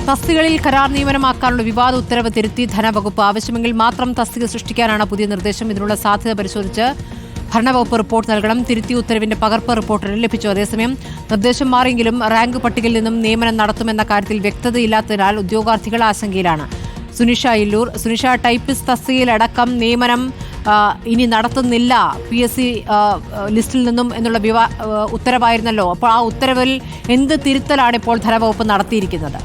തസ്തികകളിൽ കരാർ നിയമനമാക്കാനുള്ള വിവാദ ഉത്തരവ് തിരുത്തി ധനവകുപ്പ്. ആവശ്യമെങ്കിൽ മാത്രം തസ്തിക സൃഷ്ടിക്കാനാണ് പുതിയ നിർദ്ദേശം. ഇതിനുള്ള സാധ്യത പരിശോധിച്ച് ഭരണവകുപ്പ് റിപ്പോർട്ട് നൽകണം. തിരുത്തിയ ഉത്തരവിന്റെ പകർപ്പ് റിപ്പോർട്ടറിന് ലഭിച്ചു. അതേസമയം നിർദ്ദേശം മാറിയെങ്കിലും റാങ്ക് പട്ടികയിൽ നിന്നും നിയമനം നടത്തുമെന്ന കാര്യത്തിൽ വ്യക്തതയില്ലാത്തതിനാൽ ഉദ്യോഗാർത്ഥികൾ ആശങ്കയിലാണ്. സുനിഷ ഇല്ലൂർ. സുനിഷ, ടൈപ്പിസ്റ്റ് തസ്തികയിലടക്കം നിയമനം ഇനി നടത്തുന്നില്ല PSC ലിസ്റ്റിൽ നിന്നും എന്നുള്ള ഉത്തരവായിരുന്നല്ലോ. അപ്പോൾ ആ ഉത്തരവിൽ എന്ത് തിരുത്തലാണ് ഇപ്പോൾ ധനവകുപ്പ് നടത്തിയിരിക്കുന്നത്?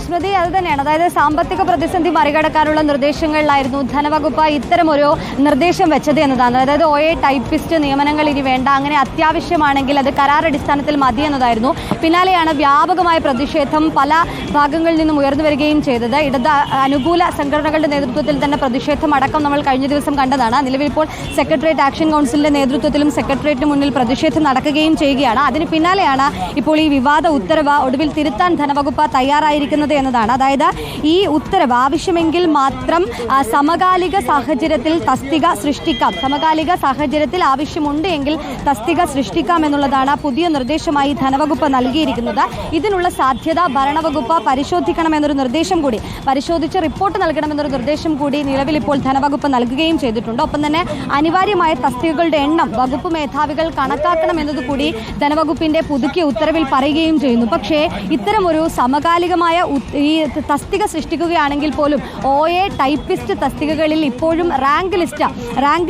സ്മൃതി, അത് തന്നെയാണ്. അതായത് സാമ്പത്തിക പ്രതിസന്ധി മറികടക്കാനുള്ള നിർദ്ദേശങ്ങളിലായിരുന്നു ധനവകുപ്പ് ഇത്തരമൊരു നിർദ്ദേശം വെച്ചത് എന്നതാണ്. അതായത് OA ടൈപ്പിസ്റ്റ് നിയമനങ്ങൾ ഇനി വേണ്ട, അങ്ങനെ അത്യാവശ്യമാണെങ്കിൽ അത് കരാർ അടിസ്ഥാനത്തിൽ മതി എന്നതായിരുന്നു. പിന്നാലെയാണ് വ്യാപകമായ പ്രതിഷേധം പല ഭാഗങ്ങളിൽ നിന്നും ഉയർന്നു വരികയും ചെയ്തത്. ഇടത് അനുകൂല സംഘടനകളുടെ നേതൃത്വത്തിൽ തന്നെ പ്രതിഷേധം അടക്കം നമ്മൾ കഴിഞ്ഞ ദിവസം കണ്ടതാണ്. നിലവിൽ ഇപ്പോൾ സെക്രട്ടേറിയറ്റ് ആക്ഷൻ കൗൺസിലിന്റെ നേതൃത്വത്തിലും സെക്രട്ടേറിയറ്റിന് മുന്നിൽ പ്രതിഷേധം നടക്കുകയും ചെയ്യുകയാണ്. അതിന് പിന്നാലെയാണ് ഇപ്പോൾ ഈ വിവാദ ഉത്തരവ് ഒടുവിൽ തിരുത്താൻ ധനവകുപ്പ് തയ്യാറായിരിക്കുന്നത് എന്നതാണ്. അതായത് ഈ ഉത്തരവ് ആവശ്യമെങ്കിൽ മാത്രം സമകാലിക സാഹചര്യത്തിൽ തസ്തിക സൃഷ്ടിക്കാം, സമകാലിക സാഹചര്യത്തിൽ ആവശ്യമുണ്ട് എങ്കിൽ തസ്തിക സൃഷ്ടിക്കാം എന്നുള്ളതാണ് പുതിയ നിർദ്ദേശമായി ധനവകുപ്പ് നൽകിയിരിക്കുന്നത്. ഇതിനുള്ള സാധ്യത ഭരണവകുപ്പ് പരിശോധിക്കണമെന്നൊരു നിർദ്ദേശം കൂടി, പരിശോധിച്ച് റിപ്പോർട്ട് നൽകണമെന്നൊരു നിർദ്ദേശം കൂടി നിലവിൽ ഇപ്പോൾ ധനവകുപ്പ് നൽകുകയും ചെയ്തിട്ടുണ്ട്. ഒപ്പം തന്നെ അനിവാര്യമായ തസ്തികകളുടെ എണ്ണം വകുപ്പ് മേധാവികൾ കണക്കാക്കണമെന്നത് കൂടി ധനവകുപ്പിന്റെ പുതുക്കിയ ഉത്തരവിൽ പറയുകയും ചെയ്യുന്നു. പക്ഷേ ഇത്തരമൊരു സമകാലികമായ ഈ തസ്തിക സൃഷ്ടിക്കുകയാണെങ്കിൽ പോലും OA ടൈപ്പിസ്റ്റ് തസ്തികകളിൽ ഇപ്പോഴും റാങ്ക്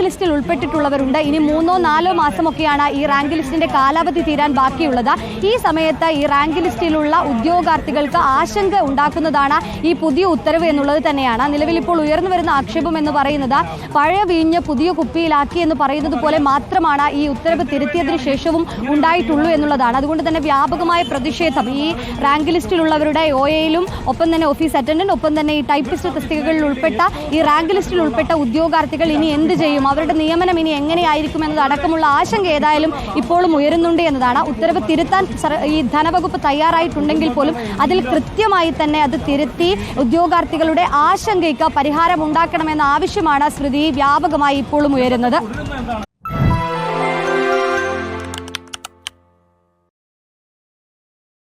ലിസ്റ്റിൽ ഉൾപ്പെട്ടിട്ടുള്ളവരുണ്ട്. ഇനി 3-4 മാസമൊക്കെയാണ് ഈ റാങ്ക് ലിസ്റ്റിന്റെ കാലാവധി തീരാൻ ബാക്കിയുള്ളത്. ഈ സമയത്ത് ഈ റാങ്ക് ലിസ്റ്റിലുള്ള ഉദ്യോഗാർത്ഥികൾക്ക് ആശങ്ക ഉണ്ടാക്കുന്നതാണ് ഈ പുതിയ ഉത്തരവ് എന്നുള്ളത് തന്നെയാണ്. നിലവിൽ ഇപ്പോൾ ഉയർന്നു വരുന്ന ആക്ഷേപം എന്ന് പറയുന്നത് പഴയ വീഞ്ഞ് പുതിയ കുപ്പിയിലാക്കി എന്ന് പറയുന്നത് പോലെ മാത്രമാണ് ഈ ഉത്തരവ് തിരുത്തിയതിനു ശേഷവും ഉണ്ടായിട്ടുള്ളൂ എന്നുള്ളതാണ്. അതുകൊണ്ട് തന്നെ വ്യാപകമായ പ്രതിഷേധം ഈ റാങ്ക് ലിസ്റ്റിലുള്ളവരുടെ OAയിലും ഒപ്പം തന്നെ ഓഫീസ് അറ്റൻഡന്റ്, ഒപ്പം തന്നെ ഈ ടൈപ്പിസ്റ്റ് തസ്തികകളിൽ ഉൾപ്പെട്ട ഈ റാങ്ക് ലിസ്റ്റിൽ ഉൾപ്പെട്ട ഉദ്യോഗാർത്ഥികൾ ഇനി എന്ത് ചെയ്യും, അവരുടെ നിയമനം ഇനി എങ്ങനെയായിരിക്കും എന്നതടക്കമുള്ള ആശങ്ക ഏതായാലും ഇപ്പോഴും ഉയരുന്നുണ്ട് എന്നതാണ്. ഉത്തരവ് തിരുത്താൻ ഈ ധനവകുപ്പ് തയ്യാറായിട്ടുണ്ടെങ്കിൽ പോലും അതിൽ കൃത്യമായി തന്നെ അത് തിരുത്തി ഉദ്യോഗാർത്ഥികളുടെ ആശങ്കയ്ക്ക് പരിഹാരം ഉണ്ടാക്കണമെന്ന ആവശ്യമാണ് സ്മൃതി വ്യാപകമായി ഇപ്പോഴും ഉയരുന്നത്.